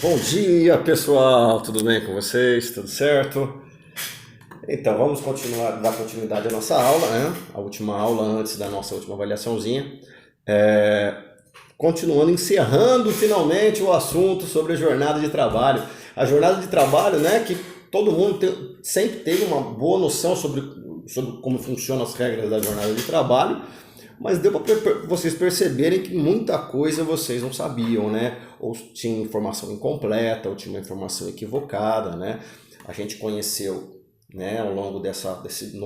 Bom dia, pessoal! Tudo bem com vocês? Tudo certo? Então, vamos continuar, dar continuidade à nossa aula, né? A última aula antes da nossa última avaliaçãozinha. É, Continuando, encerrando finalmente o assunto sobre a jornada de trabalho. A jornada de trabalho, né? Que todo mundo sempre teve uma boa noção sobre como funcionam as regras da jornada de trabalho, mas deu para vocês perceberem que muita coisa vocês não sabiam, né? Ou tinha informação incompleta, ou tinha uma informação equivocada, né? A gente conheceu, né, ao longo desse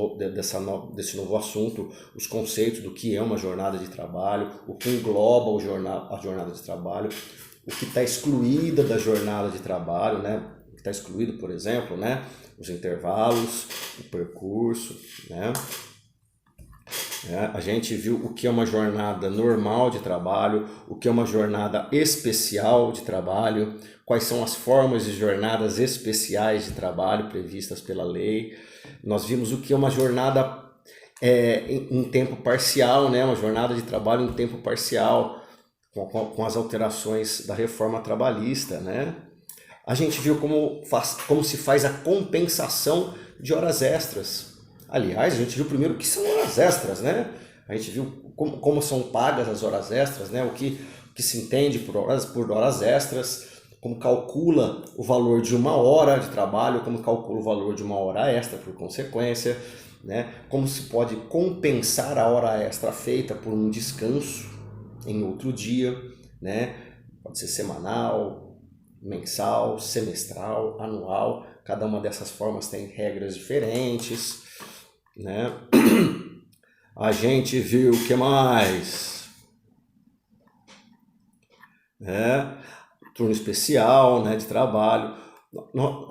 novo assunto, os conceitos do que é uma jornada de trabalho, o que engloba a jornada de trabalho, o que está excluída da jornada de trabalho, né? O que está excluído, por exemplo, né? Os intervalos, o percurso, né? A gente viu o que é uma jornada normal de trabalho, o que é uma jornada especial de trabalho, quais são as formas de jornadas especiais de trabalho previstas pela lei. Nós vimos o que é uma jornada em tempo parcial, né? Uma jornada de trabalho em tempo parcial, com as alterações da reforma trabalhista, né? A gente viu como se faz a compensação de horas extras. Aliás, a gente viu primeiro o que são horas extras, né? A gente viu como são pagas as horas extras, né? O que se entende por horas extras, como calcula o valor de uma hora de trabalho, como calcula o valor de uma hora extra por consequência, né? Como se pode compensar a hora extra feita por um descanso em outro dia, né? Pode ser semanal, mensal, semestral, anual. Cada uma dessas formas tem regras diferentes, né? A gente viu o que mais? Turno especial, né, de trabalho.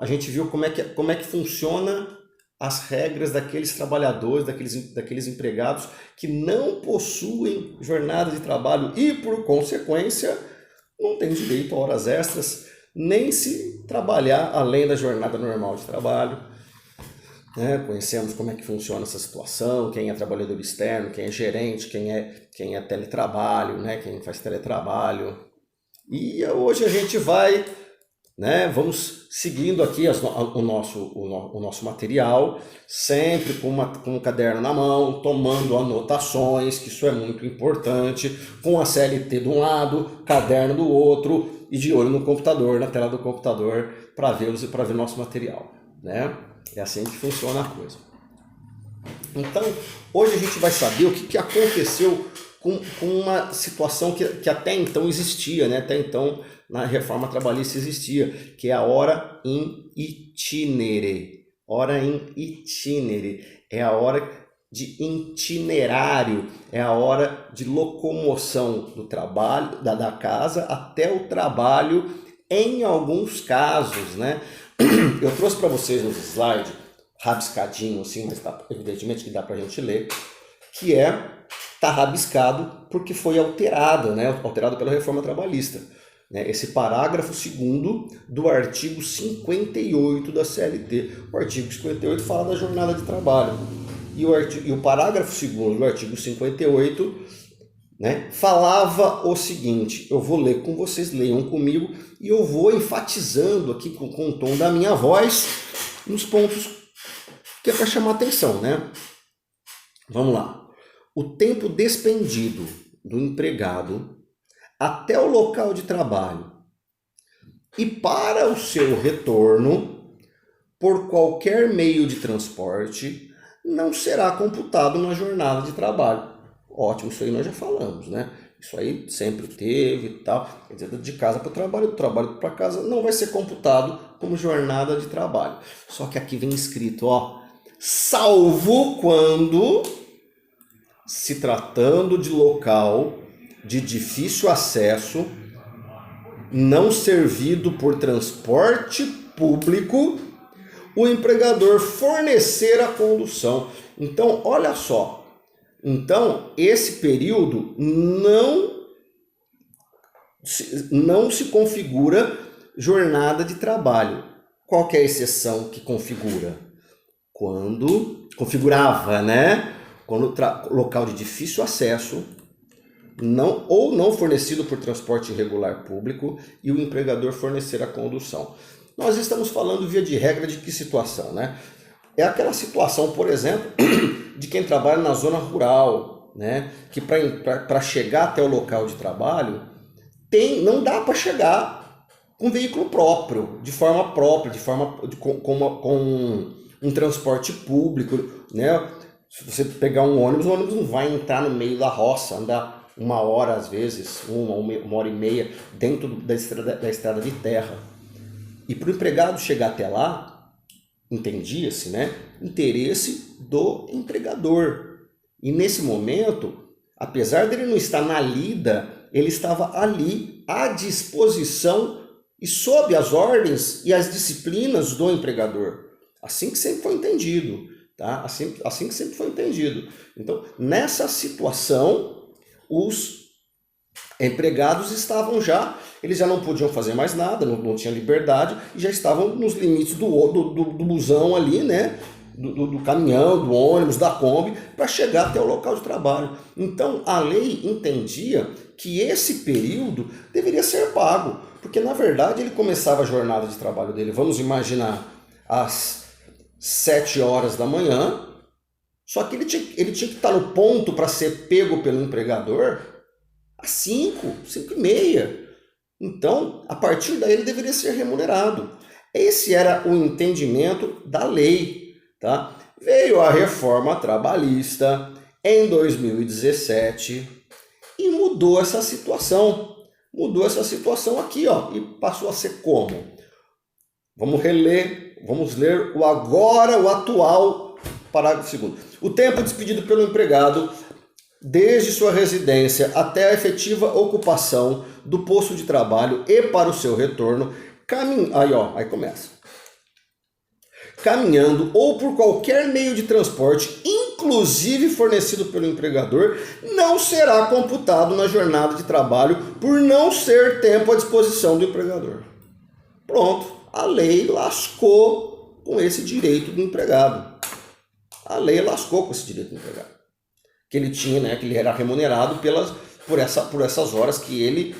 A gente viu como é que funciona as regras daqueles trabalhadores, daqueles empregados que não possuem jornada de trabalho e, por consequência, não têm direito a horas extras, nem se trabalhar além da jornada normal de trabalho. Conhecemos como é que funciona essa situação, quem é trabalhador externo, quem é gerente, quem é teletrabalho, né, quem faz teletrabalho. E hoje a gente vai, né, vamos seguindo aqui o nosso material, sempre com um caderno na mão, tomando anotações, que isso é muito importante, com a CLT de um lado, caderno do outro e de olho no computador, na tela do computador, para ver o nosso material, né? É assim que funciona a coisa. Então, hoje a gente vai saber o que aconteceu com uma situação que até então existia, né? Até então, na reforma trabalhista existia, que é a hora in itinere. Hora in itinere é a hora de itinerário, é a hora de locomoção do trabalho, da casa até o trabalho, em alguns casos, né? Eu trouxe para vocês nos slides, rabiscadinho assim, mas evidentemente que dá para a gente ler, que tá rabiscado porque foi alterado, né? Alterado pela reforma trabalhista. Né? Esse parágrafo 2º do artigo 58 da CLT. O artigo 58 fala da jornada de trabalho. E o parágrafo 2º do artigo 58, né, falava o seguinte, eu vou ler com vocês, leiam comigo, e eu vou enfatizando aqui com o tom da minha voz nos pontos que é para chamar atenção, né? Vamos lá. O tempo despendido do empregado até o local de trabalho e para o seu retorno por qualquer meio de transporte não será computado na jornada de trabalho. Ótimo, isso aí nós já falamos, né? Isso aí sempre teve e tal. Quer dizer, de casa para o trabalho, do trabalho para casa, não vai ser computado como jornada de trabalho. Só que aqui vem escrito, ó, salvo quando, se tratando de local de difícil acesso, não servido por transporte público, o empregador fornecer a condução. Então, olha só. Então, esse período não se configura jornada de trabalho. Qual que é a exceção que configura? Quando configurava, né? Quando local de difícil acesso, não fornecido por transporte regular público e o empregador fornecer a condução. Nós estamos falando, via de regra, de que situação, né? É aquela situação, por exemplo, de quem trabalha na zona rural, né? Que para chegar até o local de trabalho, não dá para chegar com veículo próprio, de forma própria, com um transporte público, né? Se você pegar um ônibus, o ônibus não vai entrar no meio da roça, andar 1 hora às vezes, uma hora e meia, dentro da estrada de terra. E para o empregado chegar até lá, entendia-se, né, interesse do empregador. E nesse momento, apesar dele não estar na lida, ele estava ali à disposição e sob as ordens e as disciplinas do empregador. Assim que sempre foi entendido, tá? Assim que sempre foi entendido. Então, nessa situação, os empregados eles já não podiam fazer mais nada, não tinham liberdade e já estavam nos limites do busão ali, né? Do caminhão, do ônibus, da Kombi, para chegar até o local de trabalho. Então, a lei entendia que esse período deveria ser pago, porque na verdade ele começava a jornada de trabalho dele, vamos imaginar, às 7 horas da manhã, só que ele tinha que estar no ponto para ser pego pelo empregador às 5 e meia. Então, a partir daí ele deveria ser remunerado. Esse era o entendimento da lei, tá? Veio a reforma trabalhista em 2017 e mudou essa situação. Mudou essa situação aqui, ó, e passou a ser como? Vamos ler o atual parágrafo 2º. O tempo despedido pelo empregado desde sua residência até a efetiva ocupação do posto de trabalho e para o seu retorno, aí começa. Caminhando ou por qualquer meio de transporte, inclusive fornecido pelo empregador, não será computado na jornada de trabalho por não ser tempo à disposição do empregador. Pronto, a lei lascou com esse direito do empregado. A lei lascou com esse direito do empregado. Que ele tinha, né, que ele era remunerado por essas horas que ele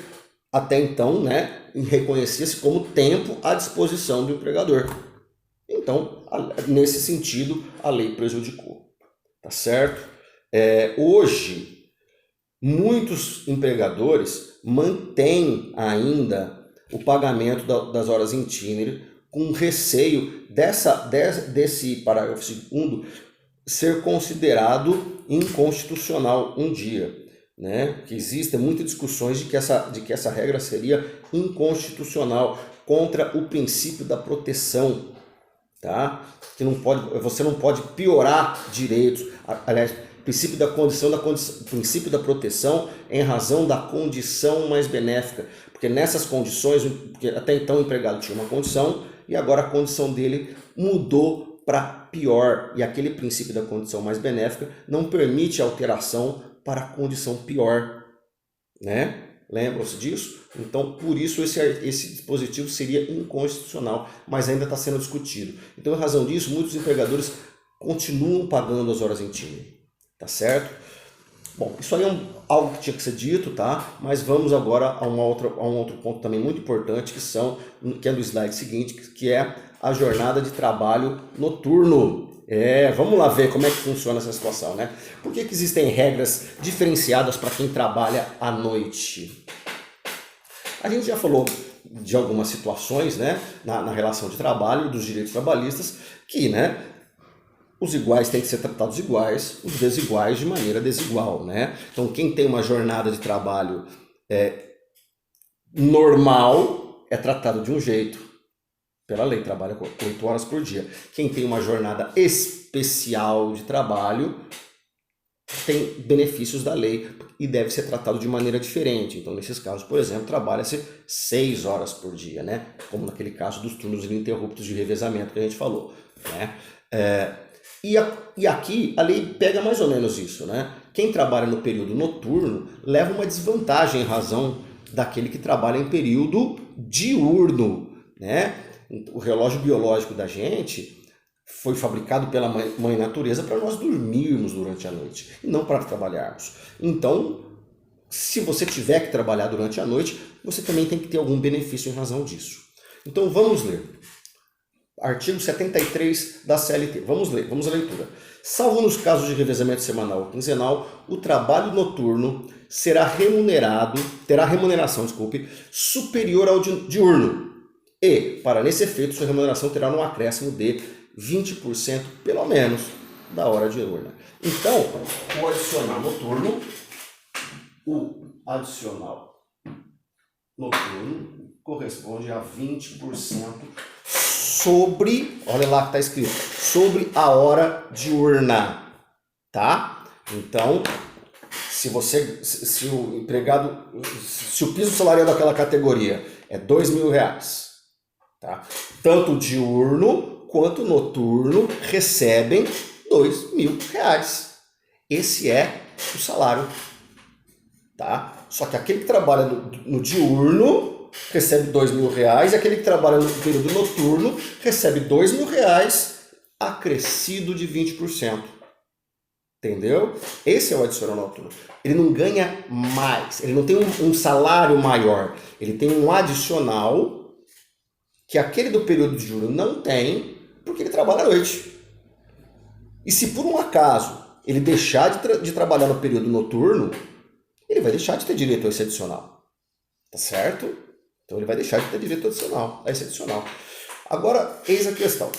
até então, né, reconhecia-se como tempo à disposição do empregador. Então, nesse sentido, a lei prejudicou, tá certo? Hoje, muitos empregadores mantêm ainda o pagamento das horas in itinere com receio desse parágrafo 2º ser considerado inconstitucional um dia, né? Que existem muitas discussões de que essa regra seria inconstitucional, contra o princípio da proteção, tá? Que você não pode piorar direitos, aliás, princípio da proteção em razão da condição mais benéfica, porque nessas condições, porque até então o empregado tinha uma condição e agora a condição dele mudou para pior, e aquele princípio da condição mais benéfica não permite alteração para a condição pior, né? Lembram-se disso? Então, por isso esse dispositivo seria inconstitucional, mas ainda está sendo discutido. Então, em razão disso, muitos empregadores continuam pagando as horas in itinere, tá certo? Bom, isso aí é algo que tinha que ser dito, tá? Mas vamos agora a um outro ponto também muito importante, que é do slide seguinte, que é a jornada de trabalho noturno. Vamos lá ver como é que funciona essa situação, né? Por que existem regras diferenciadas para quem trabalha à noite? A gente já falou de algumas situações, né, na relação de trabalho, dos direitos trabalhistas, que, né, os iguais têm que ser tratados iguais, os desiguais de maneira desigual, né? Então, quem tem uma jornada de trabalho normal é tratado de um jeito. Pela lei, trabalha 8 horas por dia. Quem tem uma jornada especial de trabalho tem benefícios da lei e deve ser tratado de maneira diferente. Então, nesses casos, por exemplo, trabalha-se 6 horas por dia, né? Como naquele caso dos turnos ininterruptos de revezamento que a gente falou, né? E aqui a lei pega mais ou menos isso, né? Quem trabalha no período noturno leva uma desvantagem em razão daquele que trabalha em período diurno, né? O relógio biológico da gente foi fabricado pela mãe natureza para nós dormirmos durante a noite e não para trabalharmos. Então, se você tiver que trabalhar durante a noite, você também tem que ter algum benefício em razão disso. Então vamos ler. Artigo 73 da CLT. Vamos ler, vamos à leitura. Salvo nos casos de revezamento semanal ou quinzenal, o trabalho noturno terá remuneração, superior ao diurno. E, para nesse efeito, sua remuneração terá um acréscimo de 20% pelo menos da hora diurna. Então, o adicional noturno corresponde a 20% sobre, olha lá que está escrito, sobre a hora diurna, tá? Então, se o empregado, se o piso salarial daquela categoria é R$2.000, tá? Tanto o diurno quanto o noturno recebem R$2.000. Esse é o salário, tá? Só que aquele que trabalha no diurno recebe R$2.000 e aquele que trabalha no período noturno recebe R$2.000 acrescido de 20%. Entendeu? Esse é o adicional noturno. Ele não ganha mais, ele não tem um salário maior, ele tem um adicional que aquele do período de diurno não tem, porque ele trabalha à noite. E se por um acaso ele deixar de trabalhar no período noturno, ele vai deixar de ter direito a esse adicional. Tá certo? Então ele vai deixar de ter direito a esse adicional. Agora, eis a questão.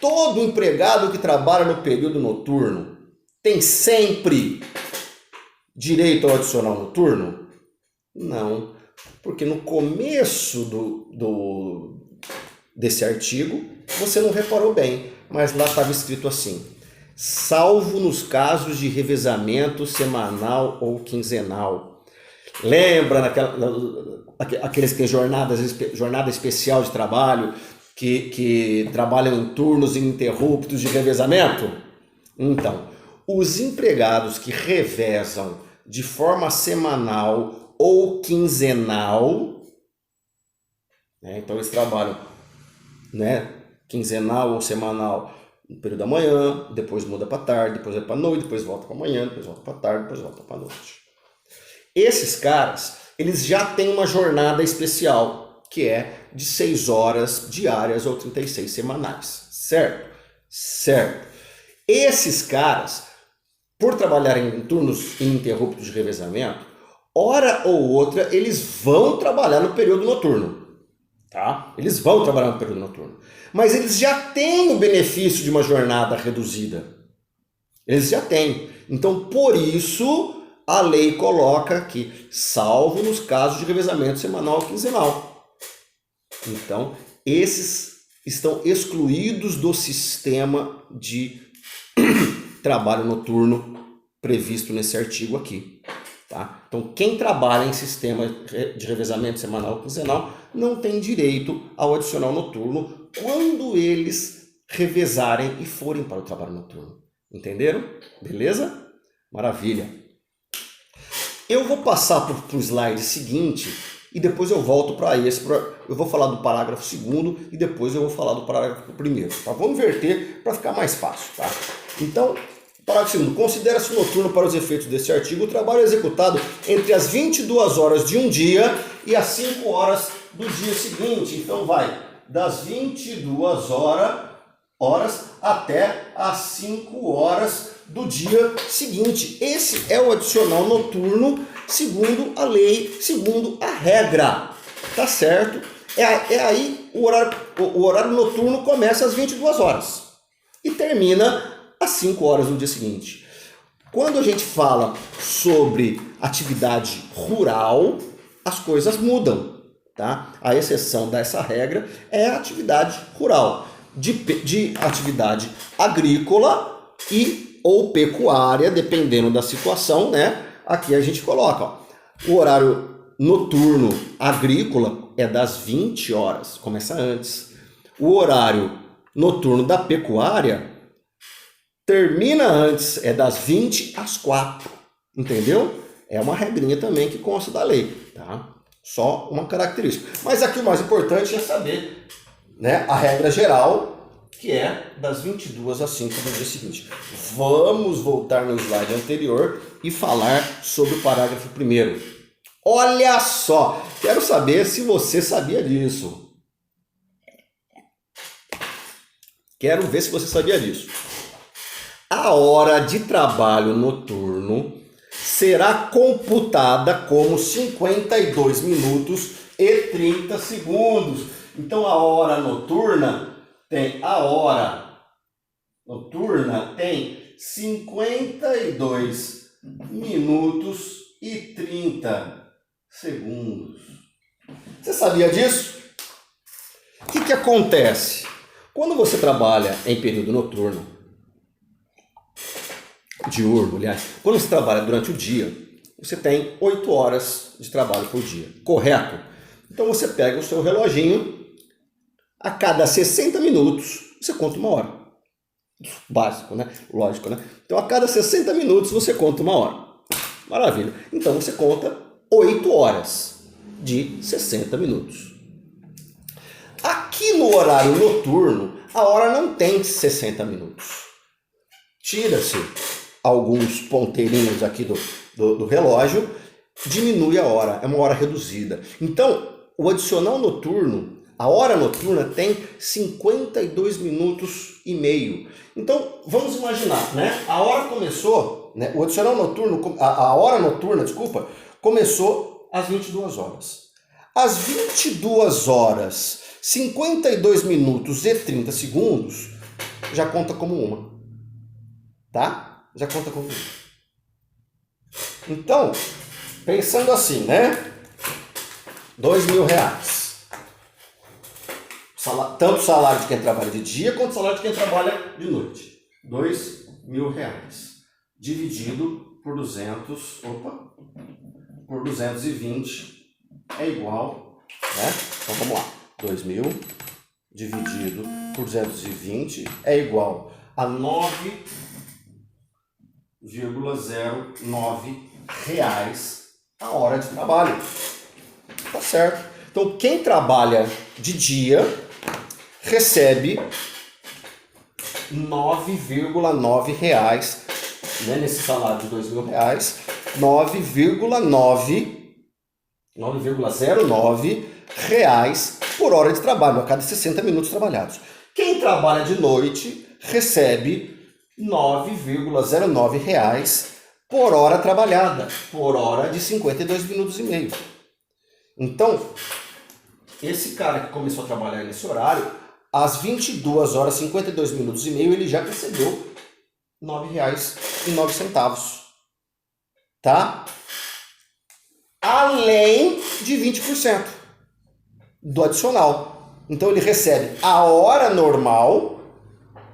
Todo empregado que trabalha no período noturno tem sempre direito ao adicional noturno? Não. Porque no começo desse artigo, você não reparou bem, mas lá estava escrito assim: salvo nos casos de revezamento semanal ou quinzenal. Lembra aqueles que têm jornada especial de trabalho, que trabalham em turnos ininterruptos de revezamento? Então, os empregados que revezam de forma semanal ou quinzenal, né? Então eles trabalham, né, quinzenal ou semanal no período da manhã, depois muda para tarde, depois vai para noite, depois volta para manhã, depois volta para tarde, depois volta para noite. Esses caras, eles já têm uma jornada especial, que é de 6 horas diárias ou 36 semanais, certo? Certo. Esses caras, por trabalharem em turnos ininterruptos de revezamento, hora ou outra eles vão trabalhar no período noturno, tá? Eles vão trabalhar no período noturno. Mas eles já têm o benefício de uma jornada reduzida. Eles já têm. Então, por isso, a lei coloca aqui, salvo nos casos de revezamento semanal ou quinzenal. Então, esses estão excluídos do sistema de trabalho noturno previsto nesse artigo aqui. Tá? Então, quem trabalha em sistema de revezamento semanal ou quinzenal não tem direito ao adicional noturno quando eles revezarem e forem para o trabalho noturno. Entenderam? Beleza? Maravilha. Eu vou passar para o slide seguinte e depois eu volto para esse. Eu vou falar do parágrafo 2º e depois eu vou falar do parágrafo 1º. Tá? Vou inverter para ficar mais fácil. Tá? Então, parágrafo 2º. Considera-se noturno para os efeitos deste artigo o trabalho executado entre as 22 horas de um dia e as 5 horas do dia seguinte. Então vai das 22 horas até as 5 horas do dia seguinte. Esse é o adicional noturno segundo a lei, segundo a regra. Tá certo? É aí o horário noturno começa às 22 horas e termina às 5 horas do dia seguinte. Quando a gente fala sobre atividade rural, as coisas mudam, tá? A exceção dessa regra é a atividade rural. De atividade agrícola ou pecuária, dependendo da situação, né? Aqui a gente coloca, ó, o horário noturno agrícola é das 20 horas, começa antes. O horário noturno da pecuária termina antes, é das 20 às 4, entendeu? É uma regrinha também que consta da lei, tá? Só uma característica. Mas aqui o mais importante é saber, né, a regra geral, que é das 22 às 5 do dia seguinte. Vamos voltar no slide anterior e falar sobre o parágrafo 1º. Olha só, quero saber se você sabia disso. Quero ver se você sabia disso. A hora de trabalho noturno será computada como 52 minutos e 30 segundos. Então a hora noturna tem 52 minutos e 30 segundos. Você sabia disso? O que acontece? Quando você trabalha em período noturno, diurno, aliás, quando você trabalha durante o dia, você tem 8 horas de trabalho por dia, correto? Então você pega o seu reloginho, a cada 60 minutos você conta 1 hora. Básico, né? Lógico, né? Então a cada 60 minutos você conta 1 hora. Maravilha. Então você conta 8 horas de 60 minutos. Aqui no horário noturno, a hora não tem 60 minutos. Tira-se alguns ponteirinhos aqui do relógio, diminui a hora, é uma hora reduzida. Então, o adicional noturno, a hora noturna tem 52 minutos e meio. Então, vamos imaginar, né? A hora começou, né? O adicional noturno, a hora noturna, desculpa, começou às 22 horas. Às 22 horas, 52 minutos e 30 segundos, já conta como uma. Tá? Já conta como uma. Então, pensando assim, né? R$2.000. Tanto o salário de quem trabalha de dia quanto o salário de quem trabalha de noite. R$2.000 dividido por 220 é igual, né? Então vamos lá. 2.000 dividido por 220 é igual a 9,09 reais a hora de trabalho. Tá certo? Então quem trabalha de dia recebe 9,9 reais, né, nesse salário de R$2.000, 9,09 reais por hora de trabalho, a cada 60 minutos trabalhados. Quem trabalha de noite recebe 9,09 reais por hora trabalhada, por hora de 52 minutos e meio. Então, esse cara que começou a trabalhar nesse horário, às 22 horas e 52 minutos e meio, ele já recebeu R$9,09. Tá? Além de 20% do adicional. Então ele recebe a hora normal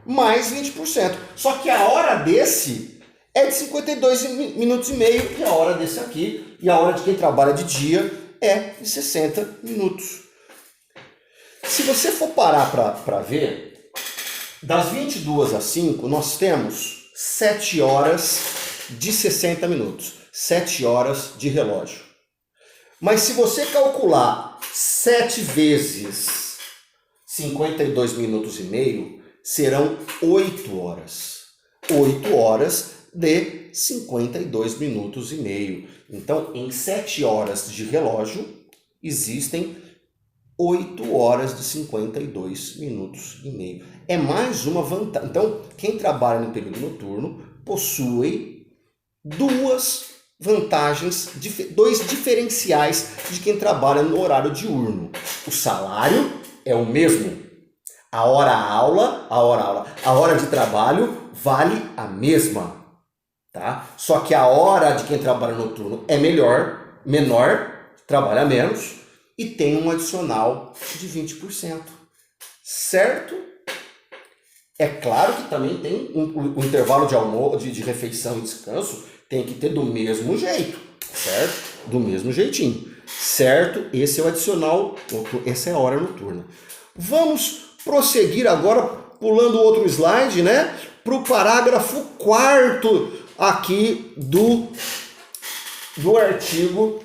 mais 20%. Só que a hora desse é de 52 minutos e meio e a hora desse aqui, e a hora de quem trabalha de dia é de 60 minutos. Se você for parar para ver, das 22 às 5 nós temos 7 horas de 60 minutos. 7 horas de relógio. Mas se você calcular 7 vezes 52 minutos e meio, serão 8 horas. 8 horas de 52 minutos e meio. Então, em 7 horas de relógio, existem 8 horas de 52 minutos e meio. É mais uma vantagem. Então, quem trabalha no período noturno possui duas vantagens, dois diferenciais de quem trabalha no horário diurno. O salário é o mesmo. A hora de trabalho vale a mesma, tá? Só que a hora de quem trabalha noturno é menor, trabalha menos e tem um adicional de 20%. Certo? É claro que também tem um intervalo de almoço, de refeição e descanso, tem que ter do mesmo jeito, certo? Do mesmo jeitinho, certo? Esse é o adicional, essa é a hora noturna. Vamos prosseguir agora, pulando outro slide, né? Para o parágrafo 4º aqui do artigo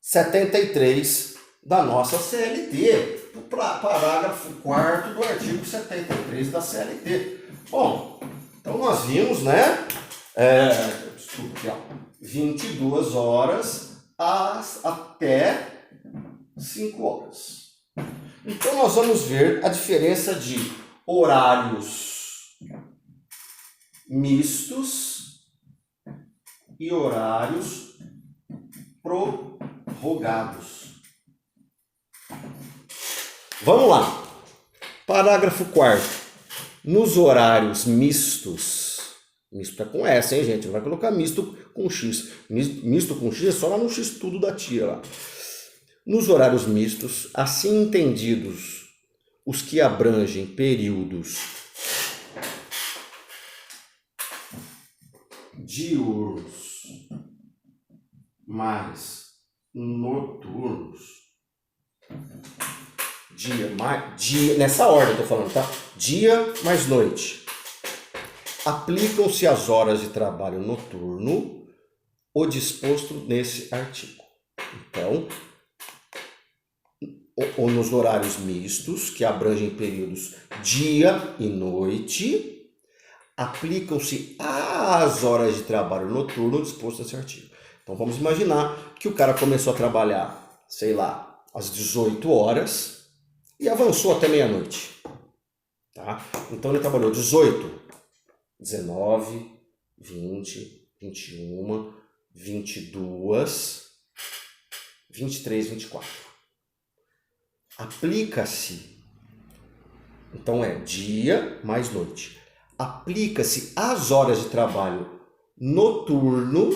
73 da nossa CLT. O parágrafo 4º do artigo 73 da CLT. Bom, então nós vimos, né? 22 horas até 5 horas. Então, nós vamos ver a diferença de horários mistos e horários prorrogados. Vamos lá. Parágrafo 4º. Nos horários mistos, misto é com S, hein, gente? Não vai colocar misto com X. Misto com X é só lá no X tudo da tia lá. Nos horários mistos, assim entendidos os que abrangem períodos diurnos mais noturnos, dia, nessa ordem eu tô falando, tá? Dia mais noite. Aplicam-se as horas de trabalho noturno, o disposto nesse artigo. Então, ou nos horários mistos, que abrangem períodos dia e noite, aplicam-se as horas de trabalho noturno disposto nesse artigo. Então vamos imaginar que o cara começou a trabalhar, sei lá, às 18 horas e avançou até meia-noite. Tá? Então ele trabalhou 18, 19, 20, 21, 22, 23, 24. Aplica-se, então é dia mais noite, aplica-se às horas de trabalho noturno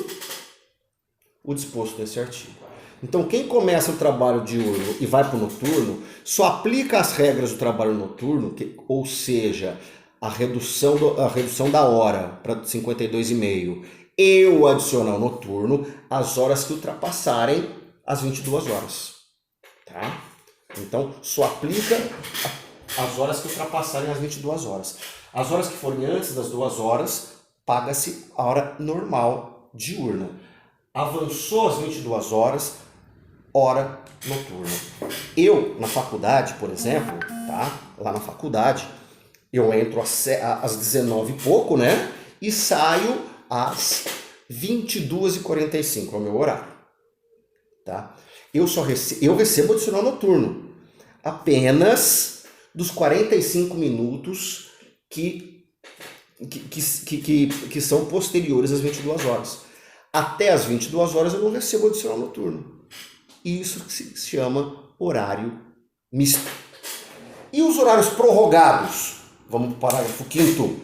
o disposto nesse artigo. Então quem começa o trabalho diurno e vai para o noturno, só aplica as regras do trabalho noturno, ou seja, a redução da hora para 52,5 e o adicional noturno, as horas que ultrapassarem as 22 horas. Tá? Então, só aplica as horas que ultrapassarem as 22 horas. As horas que forem antes das 2 horas, paga-se a hora normal diurna. Avançou as 22 horas, hora noturna. Eu, na faculdade, por exemplo, tá? Lá na faculdade, eu entro às 19 e pouco, né? E saio às 22h45, é o meu horário. Tá? Eu recebo adicional noturno apenas dos 45 minutos que são posteriores às 22 horas. Até as 22 horas eu não recebo adicional noturno. Isso se chama horário misto. E os horários prorrogados? Vamos para o parágrafo 5º.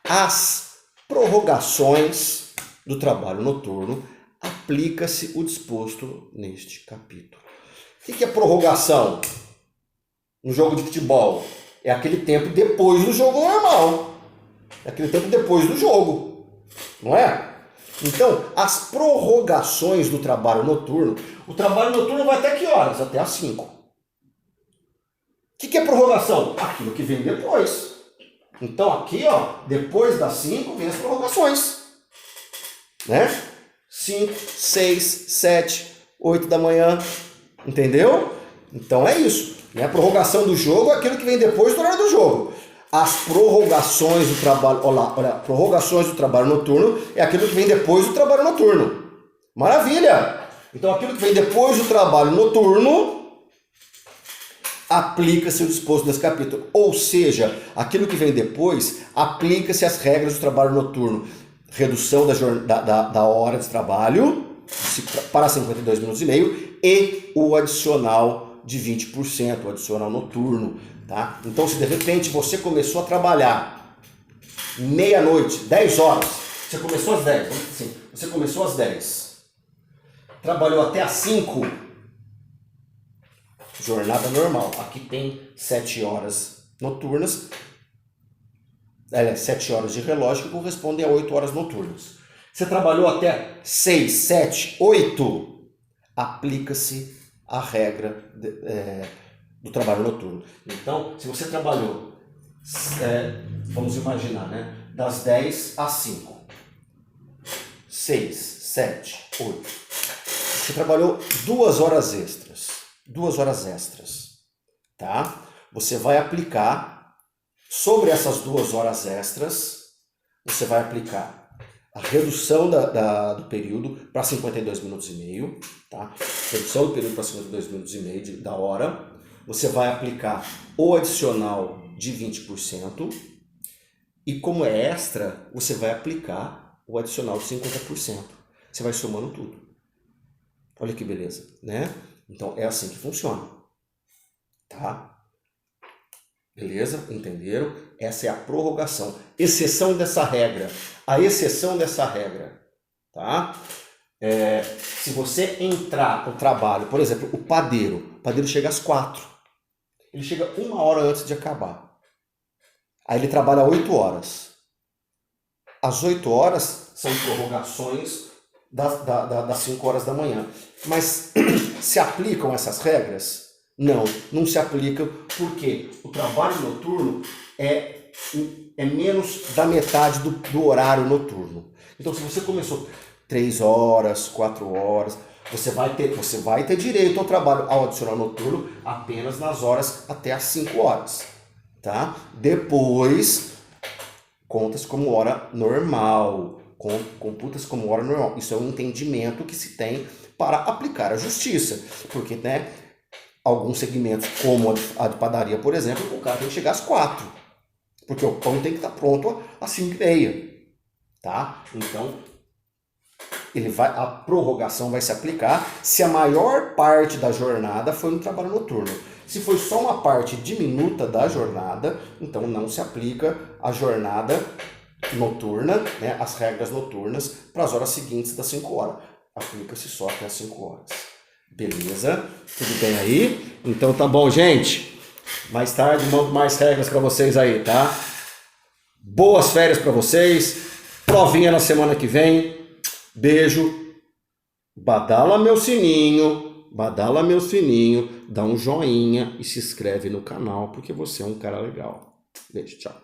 As prorrogações do trabalho noturno, aplica-se o disposto neste capítulo. O que é prorrogação? No jogo de futebol, é aquele tempo depois do jogo normal. É aquele tempo depois do jogo. Não é? Então, as prorrogações do trabalho noturno, o trabalho noturno vai até que horas? Até às 5. O que é prorrogação? Aquilo que vem depois. Então aqui, ó, depois das 5 vem as prorrogações. Né? 5, 6, 7, 8 da manhã. Entendeu? Então é isso. A prorrogação do jogo é aquilo que vem depois do horário do jogo. As prorrogações do trabalho, olha, prorrogações do trabalho noturno é aquilo que vem depois do trabalho noturno. Maravilha! Então aquilo que vem depois do trabalho noturno aplica-se o disposto nesse capítulo. Ou seja, aquilo que vem depois aplica-se as regras do trabalho noturno. Redução da hora de trabalho para 52 minutos e meio e o adicional de 20%, o adicional noturno. Tá? Então, se de repente você começou a trabalhar meia-noite, 10 horas, você começou às 10, vamos dizer assim, você começou às 10, trabalhou até às 5, jornada normal. Aqui tem 7 horas noturnas, 7 horas de relógio que correspondem a 8 horas noturnas. Você trabalhou até 6, 7, 8, aplica-se a regra do trabalho noturno. Então, se você trabalhou, vamos imaginar, né, das 10 às 5, 6, 7, 8, você trabalhou 2 horas extras, 2 horas extras, tá? Você vai aplicar, sobre essas 2 horas extras, você vai aplicar a redução do período para 52 minutos e meio, tá? Redução do período para 52 minutos e meio da hora. Você vai aplicar o adicional de 20% e como é extra, você vai aplicar o adicional de 50%. Você vai somando tudo. Olha que beleza, né? Então é assim que funciona, tá? Beleza? Entenderam? Essa é a prorrogação. Exceção dessa regra. A exceção dessa regra, tá? Se você entrar no trabalho, por exemplo, o padeiro chega às 4. Ele chega 1 hora antes de acabar. Aí ele trabalha 8 horas. As 8 horas são prorrogações das 5 horas da manhã. Mas se aplicam essas regras? Não, não se aplicam porque o trabalho noturno é menos da metade do horário noturno. Então se você começou 3 horas, 4 horas, você vai ter direito ao trabalho ao adicional noturno apenas nas horas até as 5 horas. Tá? Depois, conta-se como hora normal. Computa-se como hora normal. Isso é um entendimento que se tem para aplicar a justiça. Porque, né, alguns segmentos, como a de padaria, por exemplo, o cara tem que chegar às 4. Porque o pão tem que estar pronto às 5h30. Tá? Então, a prorrogação vai se aplicar se a maior parte da jornada foi no trabalho noturno. Se foi só uma parte diminuta da jornada, então não se aplica a jornada noturna, né, as regras noturnas, para as horas seguintes das 5 horas. Aplica-se só até as 5 horas. Beleza? Tudo bem aí? Então tá bom, gente. Mais tarde mando mais regras para vocês aí, tá? Boas férias para vocês. Provinha na semana que vem. Beijo. Badala meu sininho, dá um joinha e se inscreve no canal porque você é um cara legal. Beijo, tchau.